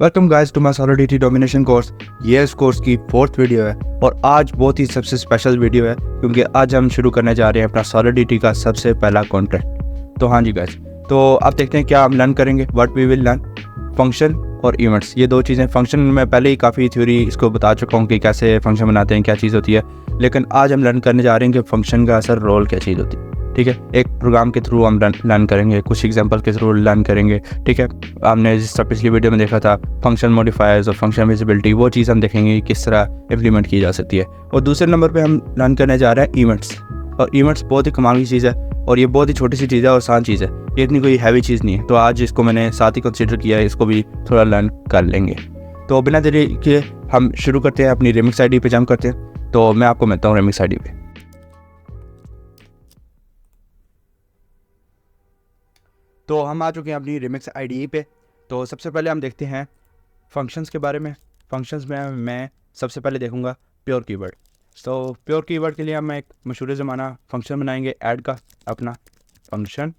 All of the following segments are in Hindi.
Welcome guys to my Solidity domination course. ये इस कोर्स की 4th वीडियो है और आज बहुत ही सबसे स्पेशल वीडियो है क्योंकि आज हम शुरू करने जा रहे हैं अपना सॉलिडिटी का सबसे पहला कॉन्टेंट। तो हाँ जी गाइस, तो आप देखते हैं क्या हम लर्न करेंगे। What we will learn, function और इवेंट्स, ये दो चीज़ें। फंक्शन में पहले ही काफ़ी थ्योरी इसको बता चुका हूँ कि कैसे फंक्शन बनाते हैं, क्या चीज़ होती है, लेकिन आज हम लर्न करने जा रहे हैं कि फंक्शन का असर रोल क्या चीज़ होती है। ठीक है, एक प्रोग्राम के थ्रू हम लर्न करेंगे, कुछ एग्जांपल के थ्रू लर्न करेंगे। ठीक है, आपने जिस तरह पिछली वीडियो में देखा था फंक्शन मॉडिफायर्स और फंक्शन विजिबिलिटी, वो चीज़ हम देखेंगे किस तरह इम्प्लीमेंट की जा सकती है। और दूसरे नंबर पे हम लर्न करने जा रहे हैं इवेंट्स। और इवेंट्स बहुत ही कमाल की चीज़ है और ये बहुत ही छोटी सी चीज़ है और आसान चीज़ है, ये इतनी कोई हैवी चीज़ नहीं है। तो आज इसको मैंने साथ ही कंसिडर किया है, इसको भी थोड़ा लर्न कर लेंगे। तो बिना देरी के हम शुरू करते हैं, अपनी रिमिक्स आईडी पे जंप करते हैं। तो मैं आपको मिलता हूँ रिमिक्स आईडी पे। तो हम आ चुके हैं अपनी रिमिक्स आईडी पे। तो सबसे पहले हम देखते हैं फंक्शंस के बारे में। फंक्शंस में मैं सबसे पहले देखूंगा प्योर कीवर्ड। तो प्योर कीवर्ड के लिए हम एक मशहूर ज़माना फंक्शन बनाएंगे ऐड का, अपना फंक्शन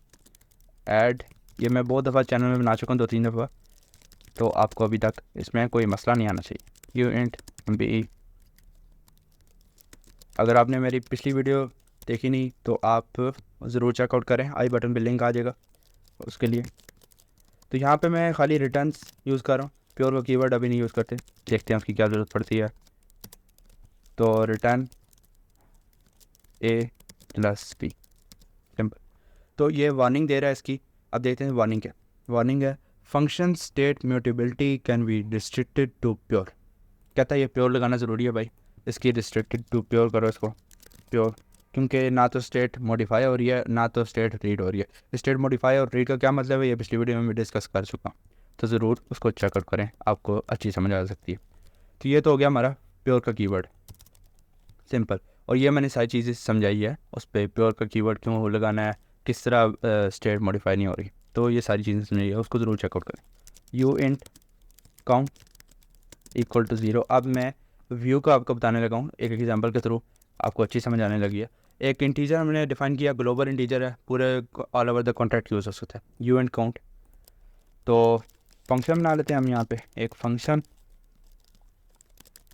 ऐड। ये मैं बहुत दफ़ा चैनल में बना चुका हूँ, 2-3 दफ़ा, तो आपको अभी तक इसमें कोई मसला नहीं आना चाहिए। Uint b. अगर आपने मेरी पिछली वीडियो देखी नहीं तो आप ज़रूर चेकआउट करें, आई बटन पे लिंक आ जाएगा उसके लिए। तो यहाँ पे मैं खाली रिटर्न्स यूज़ कर रहा हूँ, प्योर का कीवर्ड अभी नहीं यूज़ करते, देखते हैं उसकी क्या ज़रूरत पड़ती है। तो रिटर्न A+B, सिंपल। तो ये वार्निंग दे रहा है इसकी। अब देखते हैं वार्निंग क्या। वार्निंग है function state mutability can be restricted to pure. कहता है ये प्योर लगाना ज़रूरी है भाई, इसकी रिस्ट्रिक्टेड टू प्योर करो इसको, प्योर, क्योंकि ना तो स्टेट मॉडिफाई हो रही है ना तो स्टेट रीड हो रही है। स्टेट मॉडिफाई और रीड का क्या मतलब है, ये पिछली वीडियो में भी डिस्कस कर चुका हूँ, तो ज़रूर उसको चेकआउट करें, आपको अच्छी समझ आ सकती है। तो ये तो हो गया हमारा प्योर का कीवर्ड, सिंपल। और ये मैंने सारी चीज़ें समझाई है उस पर, प्योर का कीवर्ड क्यों लगाना है, किस तरह स्टेट मॉडिफाई नहीं हो रही, तो ये सारी चीज़ें समझाई है, उसको ज़रूर चेकआउट करें। Uint count equal to 0। अब मैं व्यू को आपको बताने लगा हूँ एक एग्जांपल के थ्रू, आपको अच्छी समझ आने लगी है। एक इंटीजर हमने डिफाइन किया, ग्लोबल इंटीजर है, पूरे all over the contract use हो सकता है, यू एंड काउंट। तो फंक्शन बना लेते हैं हम यहाँ पे, एक फंक्शन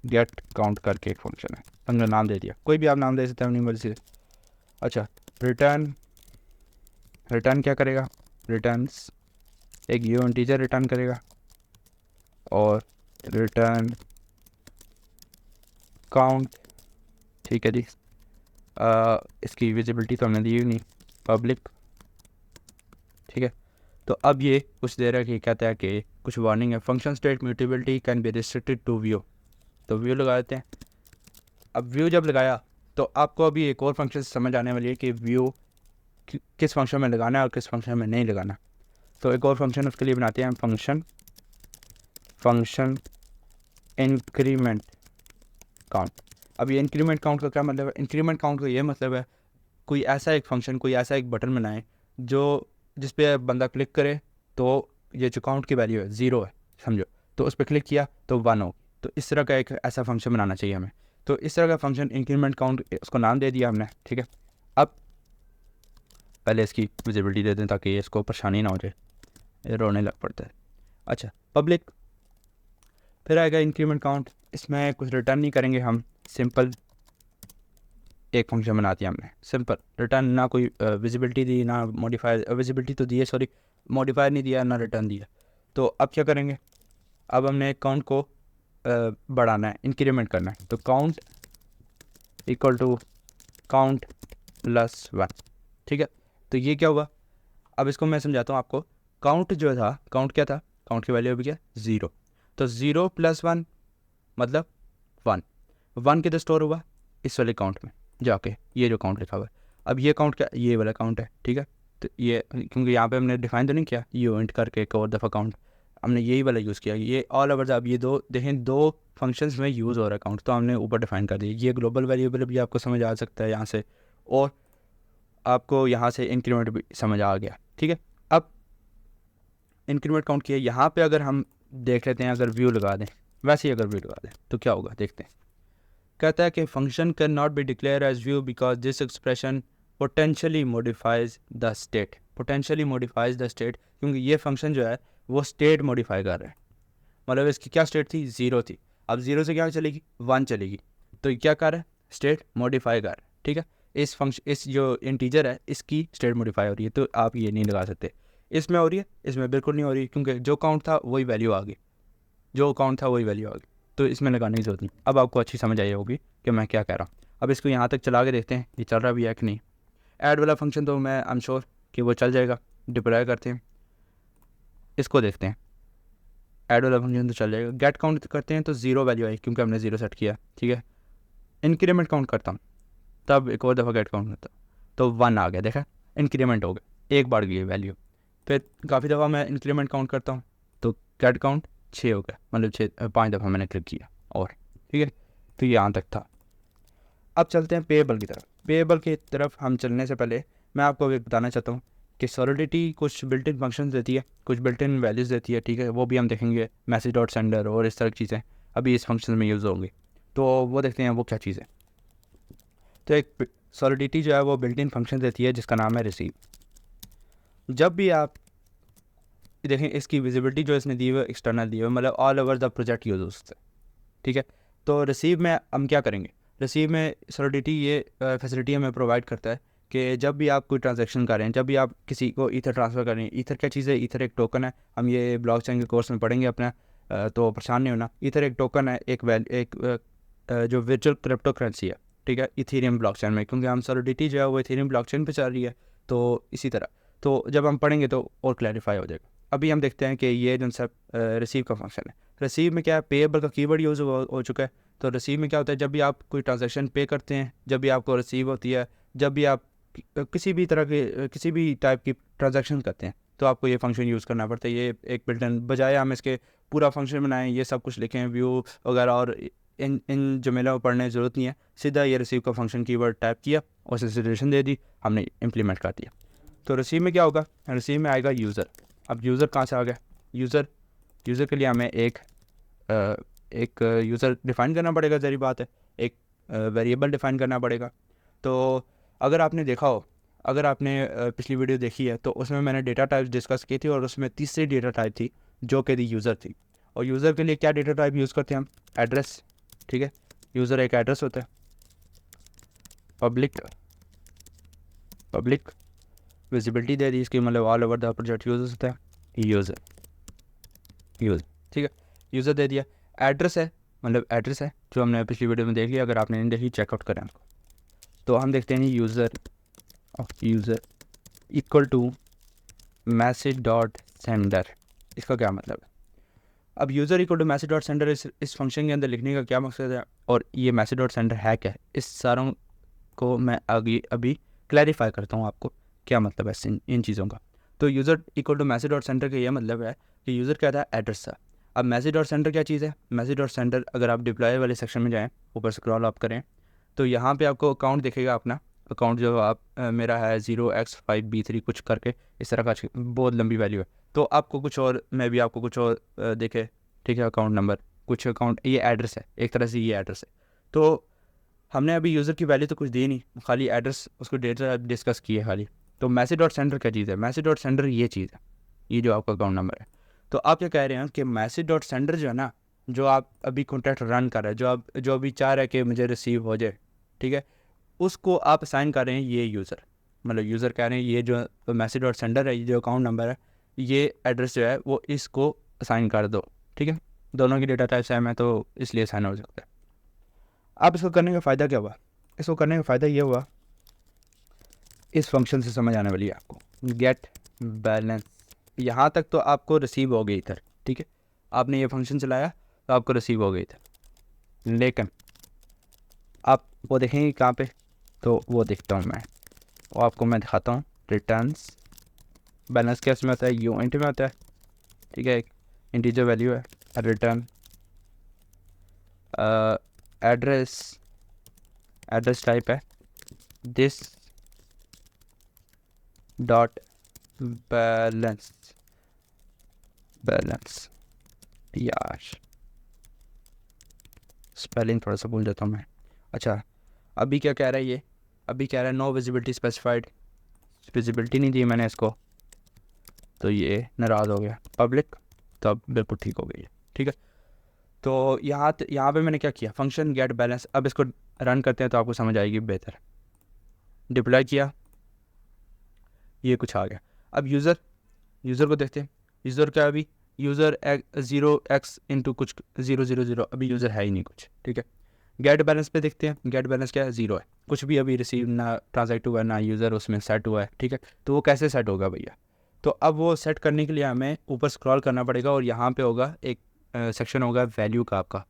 गेट काउंट करके एक फंक्शन है, हमने नाम दे दिया, कोई भी आप नाम दे सकते हैं अपनी मर्जी से। अच्छा, रिटर्न, रिटर्न क्या करेगा, रिटर्न्स एक यू इंटीजर रिटर्न करेगा और रिटर्न काउंट। ठीक है जी। इसकी विजिबिलिटी तो हमने दी ही नहीं, पब्लिक। ठीक है, तो अब ये कुछ दे रहा है कि कहता है कि कुछ वार्निंग है, function state mutability can be restricted to view. तो व्यू लगा देते हैं। अब व्यू जब लगाया तो आपको अभी एक और फंक्शन समझ आने वाली है कि व्यू किस फंक्शन में लगाना है और किस फंक्शन में नहीं लगाना। तो एक और फंक्शन उसके लिए बनाते हैं, फंक्शन इंक्रीमेंट काउंट। अब ये इंक्रीमेंट काउंट का क्या मतलब है, इंक्रीमेंट काउंट का ये मतलब है कोई ऐसा एक फंक्शन, कोई ऐसा एक बटन बनाएं जो जिस पे बंदा क्लिक करे तो ये जो काउंट की वैल्यू है 0 है, समझो, तो उस पर क्लिक किया तो 1 हो। तो इस तरह का एक ऐसा फंक्शन बनाना चाहिए हमें। तो इस तरह का फंक्शन इंक्रीमेंट काउंट, उसको नाम दे दिया हमने। ठीक है, अब पहले इसकी विजिबिलिटी दे दें ताकि इसको परेशानी ना हो जाए, ये रोने लग पड़ता है। अच्छा, पब्लिक, फिर आएगा इंक्रीमेंट काउंट। इसमें कुछ रिटर्न नहीं करेंगे हम, सिंपल एक फंक्शन बना दिया हमने, सिंपल रिटर्न, ना कोई विजिबिलिटी दी ना मॉडिफायर, विजिबिलिटी तो दी है सॉरी, मॉडिफायर नहीं दिया ना रिटर्न दिया। तो अब क्या करेंगे, अब हमने काउंट को बढ़ाना है, इंक्रीमेंट करना है। तो काउंट इक्वल टू काउंट +1। ठीक है, तो ये क्या हुआ, अब इसको मैं समझाता हूँ आपको। काउंट जो था, काउंट क्या था, काउंट की वैल्यू अभी क्या 0, तो 0 + 1 मतलब 1। 1 किधर स्टोर हुआ, इस वाले काउंट में जाके, ये जो काउंट लिखा हुआ है। अब ये काउंट क्या, ये वाला काउंट है। ठीक है, तो ये क्योंकि यहाँ पे हमने डिफाइन तो नहीं किया यू इंट करके एक और दफ़ा काउंट, हमने यही वाला यूज़ किया, ये ऑल ओवर। अब ये दो देखें, दो फंक्शंस में यूज़ हो रहा है काउंट, तो हमने ऊपर डिफाइन कर दिया। ये ग्लोबल वेरिएबल भी आपको समझ आ सकता है यहाँ से, और आपको यहाँ से इंक्रीमेंट भी समझ आ गया। ठीक है, अब इंक्रीमेंट काउंट किया, यहाँ पे अगर हम देख लेते हैं, अगर व्यू लगा दें, वैसे ही अगर व्यू लगा दें तो क्या होगा, देखते हैं। कहता है कि function can not be declare as view because this expression potentially modifies the state. Potentially modifies the state, क्योंकि ये फंक्शन जो है वो स्टेट मॉडिफाई कर रहा है। मतलब इसकी क्या स्टेट थी, 0 थी। अब 0 से क्या चलेगी, 1 चलेगी। तो ये क्या कर रहा है, स्टेट मॉडिफाई कर रहा है, ठीक है। इस फंक्शन, इस जो इंटीजर है इसकी स्टेट मॉडिफाई हो रही है, तो आप ये नहीं लगा सकते। इसमें हो रही है, इसमें बिल्कुल नहीं हो रही, क्योंकि जो काउंट था वही वैल्यू आ गई, जो काउंट था वही वैल्यू आ गई, तो इसमें लगाने की जरूरत नहीं। अब आपको अच्छी समझ आई होगी कि मैं क्या कह रहा हूँ। अब इसको यहाँ तक चला के देखते हैं ये चल रहा भी है कि नहीं। ऐड वाला फंक्शन तो मैं आई एम श्योर कि वो चल जाएगा, डिप्लॉय करते हैं, इसको देखते हैं। ऐड वाला फंक्शन तो चल जाएगा। गेट काउंट करते हैं तो 0 वैल्यू आई, क्योंकि हमने 0 सेट किया, ठीक है। इंक्रीमेंट काउंट करता हूँ, तब एक और दफ़ा गेट काउंट करता हूँ, तो 1 आ गया, देखा इंक्रीमेंट हो गया, एक बढ़ गई वैल्यू। फिर काफ़ी दफ़ा मैं इंक्रीमेंट काउंट करता हूँ, तो गेट काउंट 6 हो गया, मतलब 5 दफ़ा मैंने क्लिक किया, और ठीक है। तो ये यहाँ तक था। अब चलते हैं पेएबल की तरफ। पेएबल की तरफ हम चलने से पहले मैं आपको अभी बताना चाहता हूँ कि सॉलिडिटी कुछ बिल्ट इन फंक्शन देती है, कुछ बिल्ट इन वैल्यूज़ देती है, ठीक है। वो भी हम देखेंगे, मैसेज डॉट सेंडर और इस तरह की चीज़ें अभी इस फंक्शन में यूज़ होंगी, तो वो देखते हैं वो क्या चीज़ है। तो एक सॉलिडिटी जो है वो बिल्ट इन फंक्शन देती है जिसका नाम है रिसीव। जब भी आप देखें, इसकी विजिबिलिटी जो इसने दी हुई है एक्सटर्नल दी हुई है, मतलब all over the project use उससे, ठीक है। तो रिसीव में हम क्या करेंगे, रिसीव में सॉलिडिटी ये फैसिलिटी हमें प्रोवाइड करता है कि जब भी आप कोई ट्रांजैक्शन कर रहे हैं, जब भी आप किसी को ईथर ट्रांसफ़र कर रहे हैं, ईथर क्या चीज़ है, ईथर एक टोकन है, हम ये ब्लॉकचेन के कोर्स में पढ़ेंगे अपना, तो परेशान नहीं होना। ईथर एक टोकन है, जो वर्चुअल क्रिप्टो करेंसी है, ठीक है, इथेरियम ब्लॉकचेन में, क्योंकि हम सॉलिडिटी जो है वो इथेरियम ब्लॉकचेन पे चल रही है, तो इसी तरह। तो जब हम पढ़ेंगे तो और क्लैरिफाई हो जाएगा। अभी हम देखते हैं कि ये जो सब रिसीव का फंक्शन है, रिसीव में क्या है, पेएबल का कीवर्ड यूज़ हो चुका है। तो रिसीव में क्या होता है, जब भी आप कोई ट्रांजैक्शन पे करते हैं, जब भी आपको रिसीव होती है, जब भी आप किसी भी तरह के किसी भी टाइप की ट्रांजैक्शन करते हैं, तो आपको ये फंक्शन यूज़ करना पड़ता है। ये एक बिल्टन, बजाय हम इसके पूरा फंक्शन बनाएं, ये सब कुछ लिखें, व्यू वगैरह, और इन जमेलों को पढ़ने की ज़रूरत नहीं है। सीधा ये रिसीव का फंक्शन कीवर्ड टाइप किया और सिचुएशन दे दी, हमने इम्प्लीमेंट कर दिया। तो रिसीव में क्या होगा, रिसीव में आएगा यूज़र। अब यूज़र कहाँ से आ गया, यूज़र के लिए हमें एक यूज़र डिफ़ाइन करना पड़ेगा, ज़री बात है, एक वेरिएबल डिफ़ाइन करना पड़ेगा। तो अगर आपने देखा हो, अगर आपने पिछली वीडियो देखी है, तो उसमें मैंने डेटा टाइप्स डिस्कस की थी, और उसमें तीसरी डेटा टाइप थी जो कि यूज़र थी। और यूज़र के लिए क्या डेटा टाइप यूज़ करते हैं हम, एड्रेस, ठीक है। यूज़र एक एड्रेस होता है, पब्लिक विजिबिलिटी दे दी इसकी, मतलब all over the project use होता है, यूज़र, ठीक है, यूज़र दे दिया। एड्रेस है, मतलब एड्रेस है जो हमने पिछली वीडियो में देख लिया, अगर आपने नहीं देखी चेकआउट करें उसको। तो हम देखते हैं user equal to message dot sender. इसका क्या मतलब है, अब user equal to message dot sender इस फंक्शन के अंदर लिखने का क्या मकसद है, और ये मैसेज डॉट सेंडर है क्या है, इस सारों को मैं आगे अभी क्लैरिफाई करता हूँ आपको क्या मतलब है इन चीज़ों का। तो user equal to message dot sender का ये मतलब है कि यूज़र क्या था, एड्रेस था। अब मैसेज डॉट सेंडर क्या चीज़ है, मैसेज डॉट सेंडर, अगर आप डिप्लॉय वाले सेक्शन में जाएँ, ऊपर स्क्रॉल अप करें, तो यहाँ पे आपको अकाउंट दिखेगा, अपना अकाउंट जो आप मेरा है 0x5b3 कुछ करके इस तरह का, बहुत लंबी वैल्यू है। तो आपको कुछ और, मैं भी आपको कुछ और देखे, ठीक है, अकाउंट नंबर, कुछ अकाउंट, ये एड्रेस है, एक तरह से ये एड्रेस है। तो हमने अभी यूज़र की वैल्यू तो कुछ दी नहीं, खाली एड्रेस उसको डेटा डिस्कस किया खाली। तो मैसेज डॉट सेंडर क्या चीज़ है, मैसेज डॉट सेंडर ये चीज़ है, ये जो आपका अकाउंट नंबर है। तो आप क्या कह रहे हैं कि मैसेज डॉट सेंडर जो है ना, जो आप अभी कॉन्टैक्ट रन कर रहे हैं, जो अभी चाह रहे हैं कि मुझे रिसीव हो जाए, ठीक है, उसको आप असाइन कर रहे हैं ये यूज़र, मतलब यूज़र कह रहे हैं ये जो मैसेज डॉट सेंडर है, ये जो अकाउंट नंबर है, ये एड्रेस जो है वो इसको असाइन कर दो, ठीक है। दोनों की डेटा टाइप सेम है, तो इसलिए असाइन हो सकता है। अब इसको करने का फ़ायदा क्या हुआ, इसको करने का फ़ायदा ये हुआ, इस फंक्शन से समझ आने वाली है आपको, गेट बैलेंस। यहाँ तक तो आपको रिसीव हो गई इधर, ठीक है, आपने ये फंक्शन चलाया तो आपको रिसीव हो गई इधर, लेकिन आप वो देखेंगे कहाँ पे, तो वो देखता हूँ मैं, वो आपको मैं दिखाता हूँ। रिटर्न्स बैलेंस कैसे में होता है, यूनिट में होता है, ठीक है, एक इंटीजर वैल्यू है, रिटर्न एड्रेस टाइप है दिस डॉट बैलेंस यार, स्पेलिंग थोड़ा सा भूल जाता हूँ मैं। अच्छा, अभी क्या कह रहा है ये, अभी कह रहा है नो विजिबिलिटी स्पेसिफाइड, विजिबिलिटी नहीं दी मैंने इसको, तो ये नाराज़ हो गया। पब्लिक, तो अब बिल्कुल ठीक हो गई है, ठीक है। ठीक है। तो यहाँ पे मैंने क्या किया, फंक्शन गेट बैलेंस। अब इसको रन करते हैं तो आपको समझ आएगी बेहतर। डिप्लॉय किया, ये कुछ आ गया। अब यूज़र को देखते हैं। यूज़र क्या, अभी यूज़र 0x कुछ 000, अभी यूज़र है ही नहीं कुछ, ठीक है। गेट बैलेंस पे देखते हैं, गेट बैलेंस क्या है, 0 है, कुछ भी अभी रिसीव ना ट्रांजैक्ट हुआ है ना यूज़र उसमें सेट हुआ है, ठीक है। तो वो कैसे सेट होगा भैया, तो अब वो सेट करने के लिए हमें ऊपर स्क्रॉल करना पड़ेगा और यहाँ पे होगा एक सेक्शन होगा वैल्यू का आपका।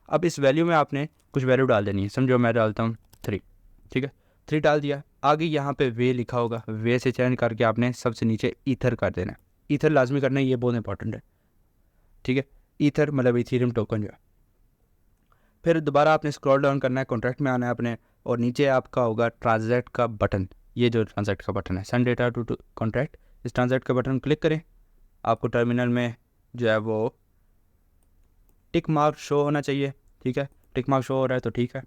अब इस वैल्यू में आपने कुछ वैल्यू डाल देनी है, समझो मैं डालता हूँ 3, ठीक है। 3 डाल दिया, आगे यहाँ पे वे लिखा होगा, वे से चेंज करके आपने सबसे नीचे ईथर कर देना है। ईथर लाजमी करना है, ये बहुत इंपॉर्टेंट है, ठीक है। ईथर मतलब इथेरियम टोकन जो है। फिर दोबारा आपने स्क्रॉल डाउन करना है, कॉन्ट्रैक्ट में आना है अपने, और नीचे आपका होगा ट्रांजैक्ट का बटन। ये जो ट्रांजैक्ट का बटन है, सेंड डेटा टू कॉन्ट्रैक्ट, इस ट्रांजैक्ट का बटन क्लिक करें। आपको टर्मिनल में जो है वो टिक मार्क शो होना चाहिए, ठीक है। टिक मार्क शो हो रहा है तो ठीक है।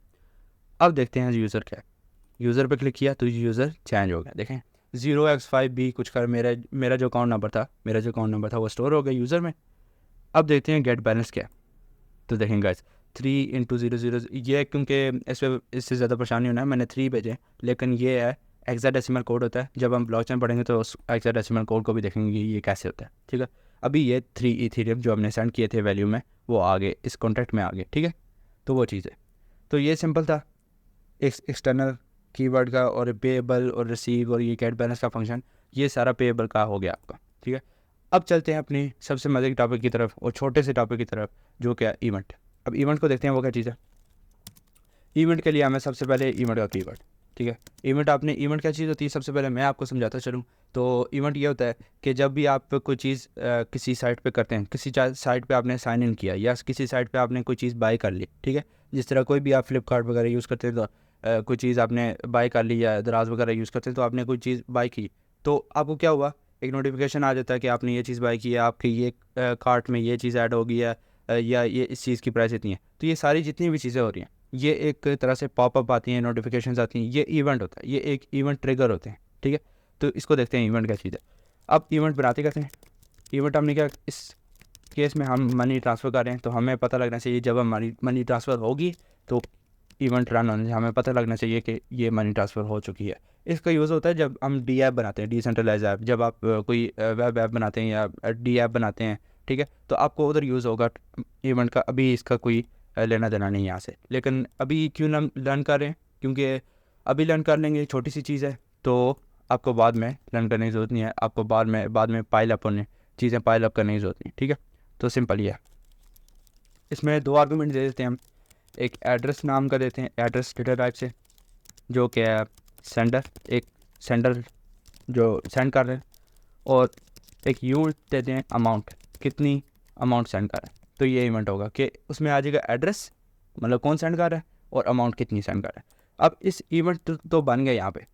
अब देखते हैं यूज़र क्या है। यूज़र पे क्लिक किया तो यूज़र चेंज हो गया, देखें 0x5b कुछ कर, मेरा जो अकाउंट नंबर था वो स्टोर हो गया यूज़र में। अब देखते हैं गेट बैलेंस क्या है। तो देखें गाइस 3 × 0 0, ये क्योंकि इससे ज़्यादा परेशानी होना है, मैंने 3 भेजे, लेकिन ये है हेक्साडेसिमल कोड होता है। जब हम ब्लॉकचेन पढ़ेंगे तो उस हेक्साडेसिमल कोड को भी देखेंगे ये कैसे होता है, ठीक है। अभी ये 3 इथेरियम जो हमने सेंड किए थे वैल्यू में वो आगे इस कॉन्ट्रैक्ट में आ गए, ठीक है। तो वो चीज़ है। तो ये सिंपल था एक्सटर्नल कीवर्ड का, और पेएबल और रिसीव और ये गेट बैलेंस का फंक्शन, ये सारा पेएबल का हो गया आपका, ठीक है। अब चलते हैं अपनी सबसे मज़े की टॉपिक की तरफ और छोटे से टॉपिक की तरफ, जो क्या इवेंट। अब इवेंट को देखते हैं वो क्या चीज़ है। इवेंट के लिए हमें सबसे पहले इवेंट का कीवर्ड, ठीक है। इवेंट क्या चीज़ होती है, सबसे पहले मैं आपको समझाता चलूँ। तो इवेंट ये होता है कि जब भी आप कोई चीज़ किसी साइट पे करते हैं, किसी साइट पे आपने साइन इन किया या किसी साइट पे आपने कोई चीज़ बाय कर ली, ठीक है। जिस तरह कोई भी आप फ्लिपकार्ट वगैरह यूज़ करते हैं तो कोई चीज़ आपने बाय कर ली, या दराज वगैरह यूज़ करते हैं तो आपने कोई चीज़ बाय की, तो आपको क्या हुआ, एक नोटिफिकेशन आ जाता है कि आपने ये चीज़ बाय की है, आपकी ये कार्ट में ये चीज़ ऐड हो गई है, या ये इस चीज़ की प्राइस इतनी है। तो ये सारी जितनी भी चीज़ें हो रही हैं, ये एक तरह से पॉपअप आती हैं, नोटिफिकेशंस आती हैं, ये इवेंट होता है, ये एक इवेंट ट्रिगर होते हैं, ठीक है। तो इसको देखते हैं इवेंट क्या चीज़ है। अब इवेंट बनाते कैसे हैं, इवेंट हमने क्या, इस केस में हम मनी ट्रांसफ़र कर रहे हैं तो हमें पता लगना चाहिए जब हम मनी ट्रांसफ़र होगी तो इवेंट रन होने से हमें पता लगना चाहिए कि ये मनी ट्रांसफ़र हो चुकी है। इसका यूज़ होता है जब हम डी ऐप बनाते हैं, डिसेंट्रलाइज ऐप, जब आप कोई वेब ऐप बनाते हैं या डी ऐप बनाते हैं, ठीक है। तो आपको उधर यूज़ होगा इवेंट का। अभी इसका कोई लेना देना नहीं यहाँ से, लेकिन अभी क्यों लर्न कर रहे हैं, क्योंकि अभी लर्न कर लेंगे, छोटी सी चीज़ है, तो आपको बाद में लर्न करने की ज़रूरत नहीं है, आपको बाद में पाइल अप करने की ज़रूरत नहीं, ठीक है। तो सिंपल ही है। इसमें 2 आर्गूमेंट दे देते हैं हम। एक एड्रेस नाम का देते हैं, एड्रेस डेटा टाइप से, जो कि है सेंडर, एक सेंडर जो सेंड कर रहे हैं, और एक यूनिट देते हैं अमाउंट, कितनी अमाउंट सेंड कर रहे हैं। तो ये इवेंट होगा कि उसमें आ जाएगा एड्रेस, मतलब कौन सेंड कर रहा है, और अमाउंट कितनी सेंड कर रहा है। अब इस इवेंट तो बन गया यहाँ पे।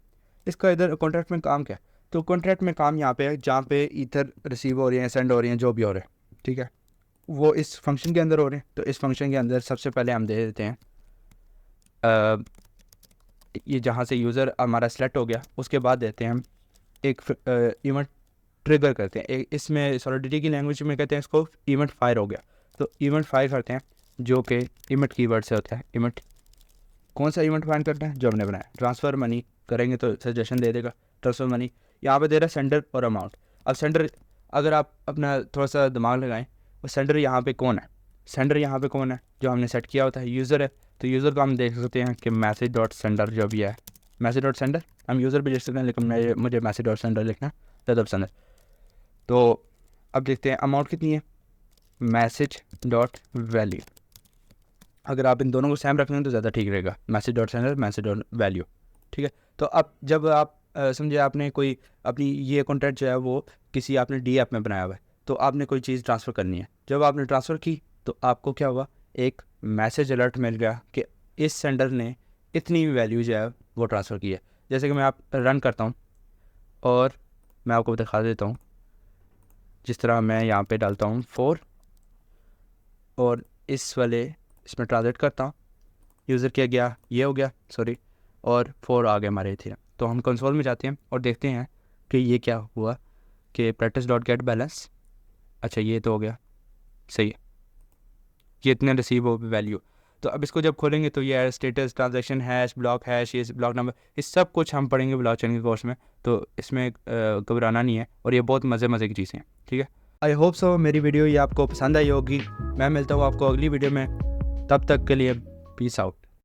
इसका इधर कॉन्ट्रैक्ट में काम क्या है, तो कॉन्ट्रैक्ट में काम यहाँ पे है जहाँ पे ईथर रिसीव हो रही हैं, सेंड हो रही हैं, जो भी हो रहे हैं, ठीक है, वो इस फंक्शन के अंदर हो रहे हैं। तो इस फंक्शन के अंदर सबसे पहले हम दे देते हैं ये जहाँ से यूज़र हमारा सेलेक्ट हो गया, उसके बाद देते हैं हम एक इवेंट ट्रिगर करते हैं। इसमें सॉलिडिटी की लैंग्वेज में कहते हैं इसको इवेंट फायर हो गया। तो इवेंट फायर करते हैं जो कि इवेंट कीवर्ड से होता है। इवेंट कौन सा इवेंट फायर करना है, जो हमने बनाया, ट्रांसफ़र मनी करेंगे तो सजेशन दे देगा ट्रांसफ़र मनी। यहाँ पे दे रहा है सेंडर और अमाउंट। अब सेंडर, अगर आप अपना थोड़ा सा दिमाग लगाएं, वो सेंडर यहाँ पे कौन है, जो हमने सेट किया होता है यूज़र है। तो यूज़र को हम देख सकते हैं कि मैसेज डॉट सेंडर जो भी है, मैसेज डॉट सेंडर हम यूज़र पे लिख सकते हैं, लेकिन मुझे मैसेज डॉट सेंडर लिखना ज़्यादा पसंद है। तो अब देखते हैं अमाउंट कितनी है, मैसेज डॉट वैल्यू। अगर आप इन दोनों को सेम रखेंगे तो ज़्यादा ठीक रहेगा, message dot sender, message dot value, ठीक है। तो अब जब आप समझे आपने कोई अपनी ये कॉन्ट्रैक्ट जो है वो किसी आपने डी ऐप में बनाया हुआ है, तो आपने कोई चीज़ ट्रांसफ़र करनी है। जब आपने ट्रांसफ़र की तो आपको क्या हुआ, एक मैसेज अलर्ट मिल गया कि इस सेंडर ने इतनी वैल्यू जो है वो ट्रांसफ़र की है। जैसे कि मैं आप रन करता हूँ और मैं आपको दिखा देता हूँ, जिस तरह मैं यहाँ पे डालता हूँ 4 और इसमें ट्रांसलेट करता हूँ, यूज़र क्या गया, ये हो गया सॉरी, और 4 आ गए हमारे थे। तो हम कंसोल में जाते हैं और देखते हैं कि ये क्या हुआ, कि प्रैक्टिस डॉट गेट बैलेंस, अच्छा ये तो हो गया, सही है। कि इतने रिसीव हो वैल्यू। तो अब इसको जब खोलेंगे तो ये स्टेटस, ट्रांजैक्शन हैश, ये ब्लॉक नंबर, ये सब कुछ हम पढ़ेंगे ब्लॉकचेन के कोर्स में। तो इसमें घबराना नहीं है और ये बहुत मज़े की चीज़ें हैं, ठीक है। आई होप सो मेरी वीडियो ये आपको पसंद आई होगी। मैं मिलता हूँ आपको अगली वीडियो में, तब तक के लिए पीस आउट।